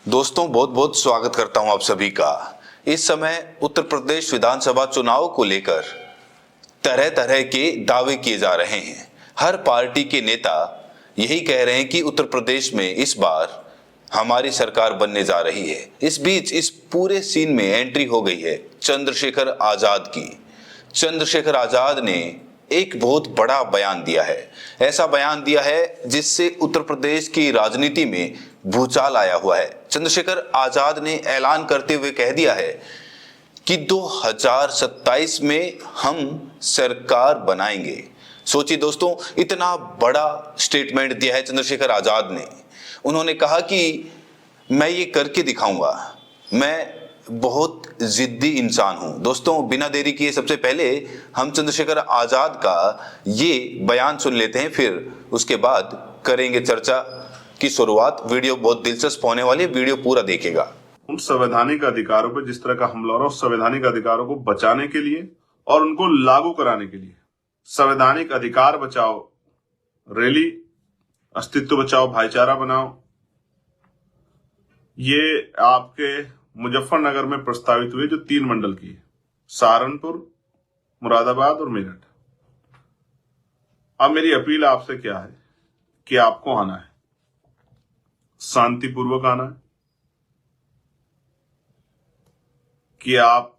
दोस्तों बहुत बहुत स्वागत करता हूं आप सभी का। इस समय उत्तर प्रदेश विधानसभा चुनाव को लेकर तरह तरह के दावे किए जा रहे हैं। हर पार्टी के नेता यही कह रहे हैं कि उत्तर प्रदेश में इस बार हमारी सरकार बनने जा रही है। इस बीच इस पूरे सीन में एंट्री हो गई है चंद्रशेखर आजाद की। चंद्रशेखर आजाद ने एक बहुत बड़ा बयान दिया है। ऐसा बयान दिया है जिससे उत्तर प्रदेश की राजनीति में भूचाल आया हुआ है। चंद्रशेखर आजाद ने ऐलान करते हुए कह दिया है कि 2027 में हम सरकार बनाएंगे। सोचिए दोस्तों, इतना बड़ा स्टेटमेंट दिया है चंद्रशेखर आजाद ने। उन्होंने कहा कि मैं ये करके दिखाऊंगा, मैं बहुत जिद्दी इंसान हूं। दोस्तों बिना देरी किए सबसे पहले हम चंद्रशेखर आजाद का ये बयान सुन लेते हैं, फिर उसके बाद करेंगे चर्चा की शुरुआत। वीडियो बहुत दिलचस्प होने वाली है, वीडियो पूरा देखिएगा। उन संवैधानिक अधिकारों पर जिस तरह का हमला हो रहा है, उस संवैधानिक अधिकारों को बचाने के लिए और उनको लागू कराने के लिए संवैधानिक अधिकार बचाओ रैली, अस्तित्व बचाओ भाईचारा बनाओ, ये आपके मुजफ्फरनगर में प्रस्तावित हुए जो 3 मंडल की है, सहारनपुर, मुरादाबाद और मेरठ। अब मेरी अपील आपसे क्या है कि आपको आना है, शांतिपूर्वक आना है, कि आप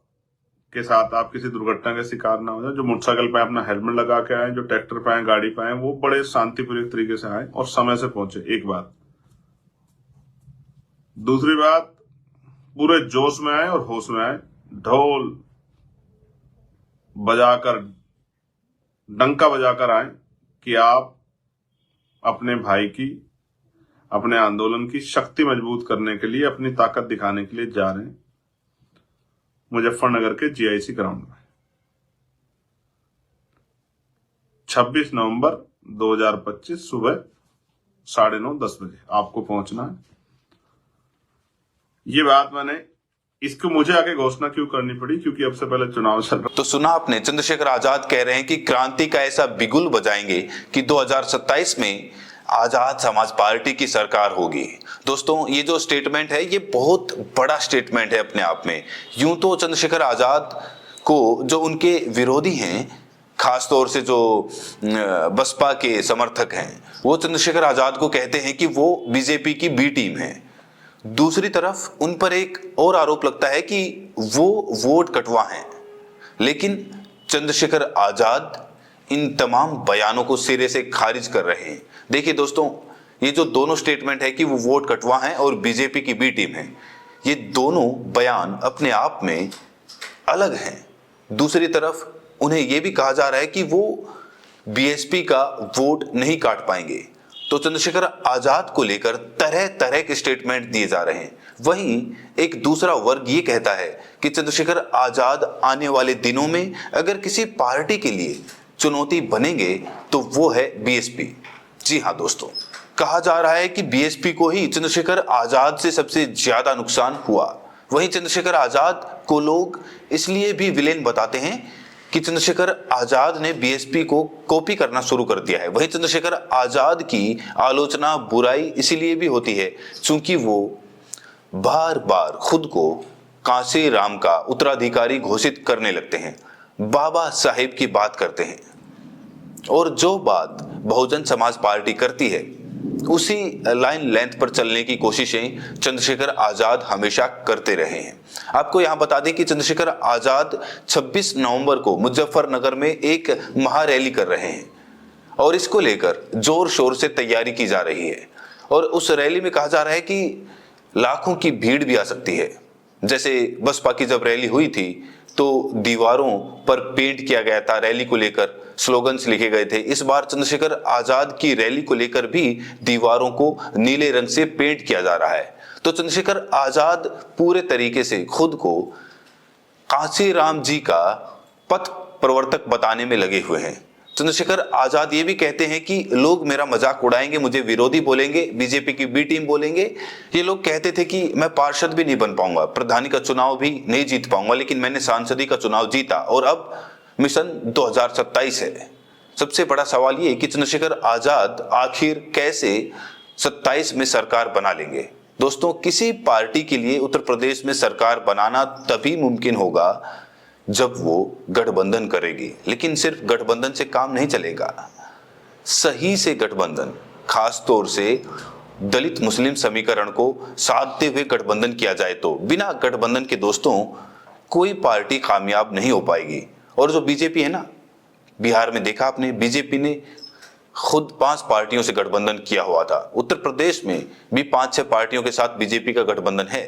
के साथ आप किसी दुर्घटना का शिकार ना हो जाए। जो मोटरसाइकिल पे अपना हेलमेट लगा के आए, जो ट्रैक्टर पे आए, गाड़ी पे आए, वो बड़े शांतिपूर्वक तरीके से आए और समय से पहुंचे। एक बात। दूसरी बात, पूरे जोश में आए और होश में आए, ढोल बजाकर, डंका बजाकर आए कि आप अपने भाई की, अपने आंदोलन की शक्ति मजबूत करने के लिए, अपनी ताकत दिखाने के लिए जा रहे हैं मुजफ्फरनगर के जीआईसी ग्राउंड में। 26 नवंबर 2025 सुबह 9:30-10 बजे आपको पहुंचना है। ये बात इसको मुझे आगे घोषणा क्यों करनी पड़ी, क्योंकि अब से पहले चुनाव चल रहा। तो सुना आपने, चंद्रशेखर आजाद कह रहे हैं कि क्रांति का ऐसा बिगुल बजाएंगे कि 2027 में आजाद समाज पार्टी की सरकार होगी। दोस्तों ये जो स्टेटमेंट है ये बहुत बड़ा स्टेटमेंट है अपने आप में। यूं तो चंद्रशेखर आजाद को जो उनके विरोधी हैं, खासतौर से जो बसपा के समर्थक हैं, वो चंद्रशेखर आजाद को कहते हैं कि वो बीजेपी की बी टीम है। दूसरी तरफ उन पर एक और आरोप लगता है कि वो वोट कटवा हैं। लेकिन चंद्रशेखर आजाद इन तमाम बयानों को सिरे से खारिज कर रहे हैं। देखिए दोस्तों, ये जो दोनों स्टेटमेंट है कि वो वोट कटवा हैं और बीजेपी की बी टीम है, ये दोनों बयान अपने आप में अलग हैं। दूसरी तरफ उन्हें यह भी कहा जा रहा है कि वो बीएसपी का वोट नहीं काट पाएंगे। तो चंद्रशेखर आजाद को लेकर तरह तरह के स्टेटमेंट दिए जा रहे हैं। वहीं एक दूसरा वर्ग ये कहता है कि चंद्रशेखर आजाद आने वाले दिनों में अगर किसी पार्टी के लिए चुनौती बनेंगे तो वो है बीएसपी। जी हाँ दोस्तों, कहा जा रहा है कि बीएसपी को ही चंद्रशेखर आजाद से सबसे ज्यादा नुकसान हुआ। वहीं चंद्रशेखर आजाद को लोग इसलिए भी विलेन बताते हैं कि चंद्रशेखर आजाद ने बीएसपी को कॉपी करना शुरू कर दिया है। वहीं चंद्रशेखर आजाद की आलोचना, बुराई इसीलिए भी होती है क्योंकि वो बार बार खुद को कांसी राम का उत्तराधिकारी घोषित करने लगते हैं, बाबा साहेब की बात करते हैं, और जो बात बहुजन समाज पार्टी करती है उसी लाइन लेंथ पर चलने की कोशिशें चंद्रशेखर आजाद हमेशा करते रहे हैं। आपको यहां बता दें कि चंद्रशेखर आजाद 26 नवंबर को मुजफ्फरनगर में एक महारैली कर रहे हैं और इसको लेकर जोर शोर से तैयारी की जा रही है। और उस रैली में कहा जा रहा है कि लाखों की भीड़ भी आ सकती है। जैसे बसपा की जब रैली हुई थी तो दीवारों पर पेंट किया गया था, रैली को लेकर स्लोगन्स लिखे गए थे। इस बार चंद्रशेखर आजाद की रैली को लेकर भी दीवारों को नीले रंग से पेंट किया जा रहा है। तो चंद्रशेखर आजाद पूरे तरीके से खुद को कांसी राम जी का पथ प्रवर्तक बताने में लगे हुए हैं। चंद्रशेखर आजाद ये भी कहते हैं कि लोग मेरा मजाक उड़ाएंगे, मुझे विरोधी बोलेंगे, बीजेपी की बी टीम बोलेंगे। ये लोग कहते थे कि मैं पार्षद भी नहीं बन पाऊंगा, प्रधानी का चुनाव भी नहीं जीत पाऊंगा, लेकिन मैंने सांसदी का चुनाव जीता और अब मिशन 2027 है। सबसे बड़ा सवाल ये कि चंद्रशेखर आजाद आखिर कैसे 27 में सरकार बना लेंगे। दोस्तों, किसी पार्टी के लिए उत्तर प्रदेश में सरकार बनाना तभी मुमकिन होगा जब वो गठबंधन करेगी, लेकिन सिर्फ गठबंधन से काम नहीं चलेगा। सही से गठबंधन, खास तौर से दलित मुस्लिम समीकरण को साधते हुए गठबंधन किया जाए तो बिना गठबंधन के दोस्तों कोई पार्टी कामयाब नहीं हो पाएगी। और जो बीजेपी है ना, बिहार में देखा आपने, बीजेपी ने खुद 5 पार्टियों से गठबंधन किया हुआ था। उत्तर प्रदेश में भी 5-6 पार्टियों के साथ बीजेपी का गठबंधन है।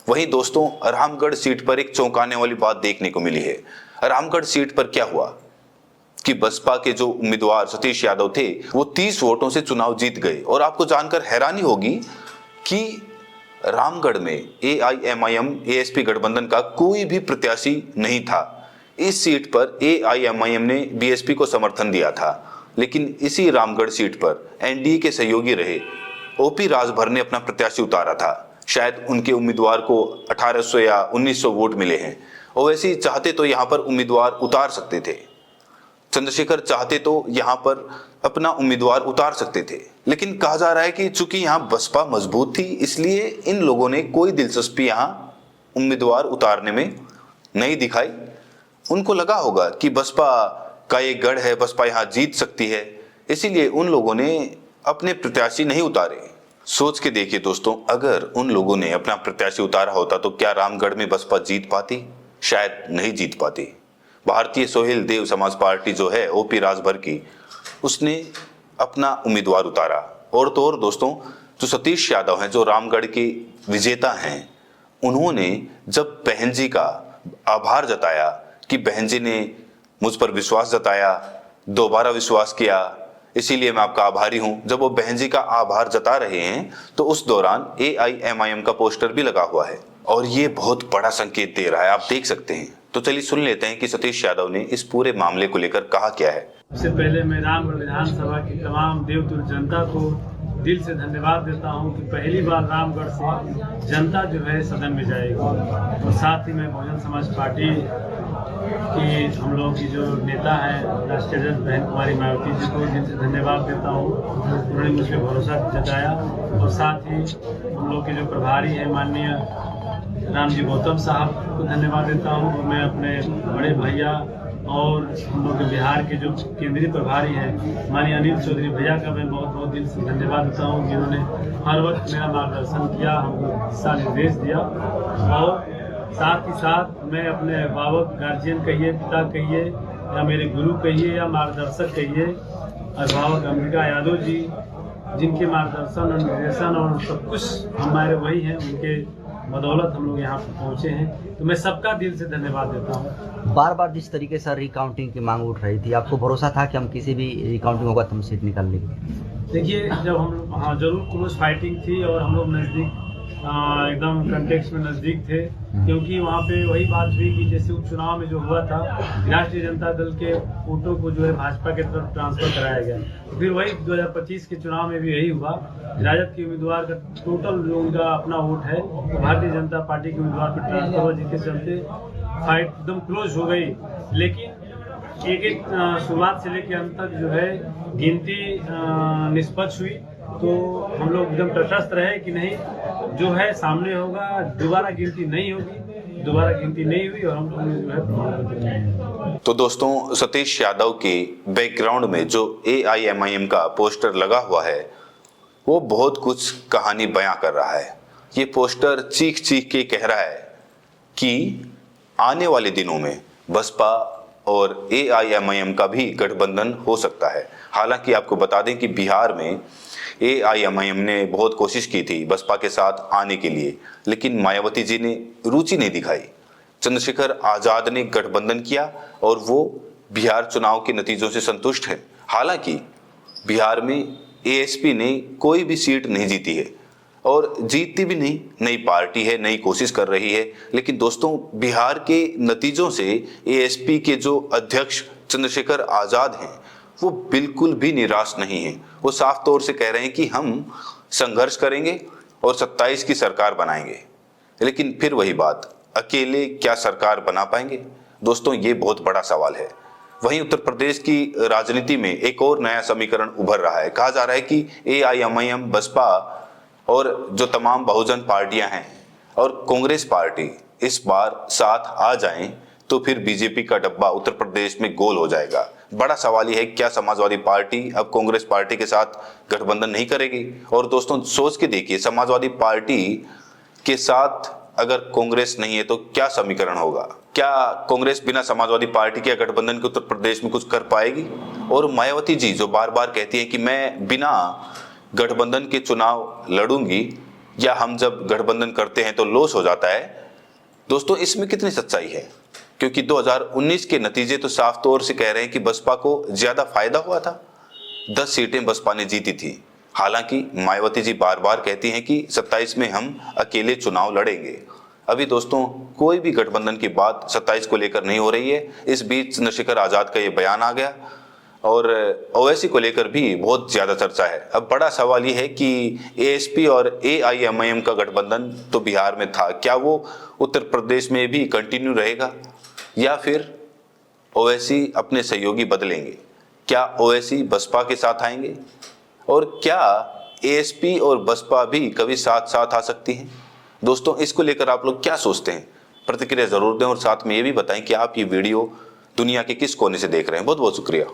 वहीं दोस्तों, रामगढ़ सीट पर एक चौंकाने वाली बात देखने को मिली है। रामगढ़ सीट पर क्या हुआ कि बसपा के जो उम्मीदवार सतीश यादव थे वो 30 वोटों से चुनाव जीत गए। और आपको जानकर हैरानी होगी कि रामगढ़ में AIMIM ASP गठबंधन का कोई भी प्रत्याशी नहीं था। इस सीट पर AIMIM ने BSP को समर्थन दिया था, लेकिन इसी रामगढ़ सीट पर NDA के सहयोगी रहे OP राजभर ने अपना प्रत्याशी उतारा था। शायद उनके उम्मीदवार को 1800 या 1900 वोट मिले हैं। और वैसे ही चाहते तो यहाँ पर उम्मीदवार उतार सकते थे, चंद्रशेखर चाहते तो यहाँ पर अपना उम्मीदवार उतार सकते थे, लेकिन कहा जा रहा है कि चूंकि यहाँ बसपा मजबूत थी इसलिए इन लोगों ने कोई दिलचस्पी यहाँ उम्मीदवार उतारने में नहीं दिखाई। उनको लगा होगा कि बसपा का ये गढ़ है, बसपा यहाँ जीत सकती है, इसीलिए उन लोगों ने अपने प्रत्याशी नहीं उतारे। सोच के देखिए दोस्तों, अगर उन लोगों ने अपना प्रत्याशी उतारा होता तो क्या रामगढ़ में बसपा जीत पाती? शायद नहीं जीत पाती। भारतीय सोहेल देव समाज पार्टी जो है OP राजभर की, उसने अपना उम्मीदवार उतारा। और तो और दोस्तों, जो सतीश यादव हैं, जो रामगढ़ के विजेता हैं, उन्होंने जब बहन जी का आभार जताया कि बहन जी ने मुझ पर विश्वास जताया, दोबारा विश्वास किया, इसीलिए मैं आपका आभारी हूं, जब वो बहन जी का आभार जता रहे हैं तो उस दौरान AIMIM का पोस्टर भी लगा हुआ है। और ये बहुत बड़ा संकेत दे रहा है, आप देख सकते हैं। तो चलिए सुन लेते हैं कि सतीश यादव ने इस पूरे मामले को लेकर कहा क्या है। सबसे पहले मैं रामगढ़ विधानसभा की तमाम देवतुल्य जनता को दिल से धन्यवाद देता हूं कि पहली बार रामगढ़ से जनता जो है सदन में जाएगी। और साथ ही मैं बहुजन समाज पार्टी की हम लोग की जो नेता है राष्ट्रीय अध्यक्ष बहन कुमारी मायावती जी को दिल से धन्यवाद देता हूँ। उन्होंने मुझ पर भरोसा जताया। और साथ ही हम लोग के जो प्रभारी है माननीय रामजी गौतम साहब को धन्यवाद देता हूँ। और मैं अपने बड़े भैया और हम लोग के बिहार के जो केंद्रीय प्रभारी हैं माननीय अनिल चौधरी भैया का मैं बहुत बहुत दिल से धन्यवाद देता हूँ, जिन्होंने हर वक्त मेरा मार्गदर्शन किया, हमको दिशा निर्देश दिया। और साथ ही साथ मैं अपने अभिभावक, गार्जियन कहिए, पिता कहिए या मेरे गुरु कहिए या मार्गदर्शक कहिए, अभिभावक अंबिका यादव जी, जिनके मार्गदर्शन और निर्देशन और सब कुछ हमारे वही हैं, उनके बदौलत हम लोग यहाँ पर पहुँचे हैं। तो मैं सबका दिल से धन्यवाद देता हूँ। बार बार जिस तरीके से रिकाउंटिंग की मांग उठ रही थी, आपको भरोसा था कि हम किसी भी रिकाउंटिंग होगा तो हम सीट निकाल लेंगे? देखिए, जब हम लोग जरूर क्लोज फाइटिंग थी और हम लोग नज़दीक एकदम कंटेक्स्ट में नज़दीक थे, क्योंकि वहाँ पे वही बात हुई कि जैसे उपचुनाव में जो हुआ था, राष्ट्रीय जनता दल के वोटों को जो है भाजपा की तरफ ट्रांसफर कराया गया। तो फिर वही 2025 के चुनाव में भी यही हुआ। राजद के उम्मीदवार का टोटल जो उनका अपना वोट है तो भारतीय जनता पार्टी के उम्मीदवार पर ट्रांसफर हुआ, जिसके चलते फाइट एकदम क्लोज हो गई। लेकिन एक शुरुआत से लेकर अंत तक जो है गिनती निष्पक्ष हुई। तो हम लोग एकदम तटस्थ रहे कि नहीं, जो है सामने होगा, दोबारा गिनती नहीं होगी। दोबारा गिनती नहीं हुई और हम जो है। तो दोस्तों, सतीश यादव के बैकग्राउंड में जो AIMIM का पोस्टर लगा हुआ है वो बहुत कुछ कहानी बयां कर रहा है। ये पोस्टर चीख चीख के कह रहा है कि आने वाले दिनों में बसपा और AIMIM का भी गठबंधन हो सकता है। हालांकि आपको बता दें कि बिहार में AIMIM ने बहुत कोशिश की थी बसपा के साथ आने के लिए, लेकिन मायावती जी ने रुचि नहीं दिखाई। चंद्रशेखर आजाद ने गठबंधन किया और वो बिहार चुनाव के नतीजों से संतुष्ट है। हालांकि बिहार में ASP ने कोई भी सीट नहीं जीती है और जीतती भी नहीं। नई पार्टी है, नई कोशिश कर रही है, लेकिन दोस्तों बिहार के नतीजों से ASP के जो अध्यक्ष चंद्रशेखर आजाद हैं वो बिल्कुल भी निराश नहीं है। वो साफ तौर से कह रहे हैं कि हम संघर्ष करेंगे और 27 की सरकार बनाएंगे। लेकिन फिर वही बात, अकेले क्या सरकार बना पाएंगे? दोस्तों, ये बहुत बड़ा सवाल है। वहीं उत्तर प्रदेश की राजनीति में एक और नया समीकरण उभर रहा है। कहा जा रहा है कि AIMIM बसपा और जो तमाम बहुजन पार्टियां हैं और कांग्रेस पार्टी इस बार साथ आ जाएं तो फिर बीजेपी का डब्बा उत्तर प्रदेश में गोल हो जाएगा। बड़ा सवाल यह है क्या समाजवादी पार्टी अब कांग्रेस पार्टी के साथ गठबंधन नहीं करेगी? और दोस्तों सोच के देखिए, समाजवादी पार्टी के साथ अगर कांग्रेस नहीं है तो क्या समीकरण होगा? क्या कांग्रेस बिना समाजवादी पार्टी के गठबंधन के उत्तर प्रदेश में कुछ कर पाएगी? और मायावती जी जो बार बार कहती है कि मैं बिना गठबंधन के चुनाव लड़ूंगी या हम जब गठबंधन करते हैं तो लॉस हो जाता है, दोस्तों इसमें कितनी सच्चाई है? क्योंकि 2019 के नतीजे तो साफ तौर से कह रहे हैं कि बसपा को ज्यादा फायदा हुआ था। 10 सीटें बसपा ने जीती थी। हालांकि मायावती जी बार बार कहती हैं कि 27 में हम अकेले चुनाव लड़ेंगे। अभी दोस्तों कोई भी गठबंधन की बात 27 को लेकर नहीं हो रही है। इस बीच चंद्रशेखर आजाद का ये बयान आ गया और ओवैसी को लेकर भी बहुत ज्यादा चर्चा है। अब बड़ा सवाल ये है कि एएसपी और एआईएमआईएम का गठबंधन तो बिहार में था, क्या वो उत्तर प्रदेश में भी कंटिन्यू रहेगा या फिर ओवैसी अपने सहयोगी बदलेंगे? क्या ओवैसी बसपा के साथ आएंगे? और क्या एएसपी और बसपा भी कभी साथ साथ आ सकती हैं? दोस्तों इसको लेकर आप लोग क्या सोचते हैं? प्रतिक्रिया जरूर दें और साथ में ये भी बताएं कि आप ये वीडियो दुनिया के किस कोने से देख रहे हैं। बहुत बहुत शुक्रिया।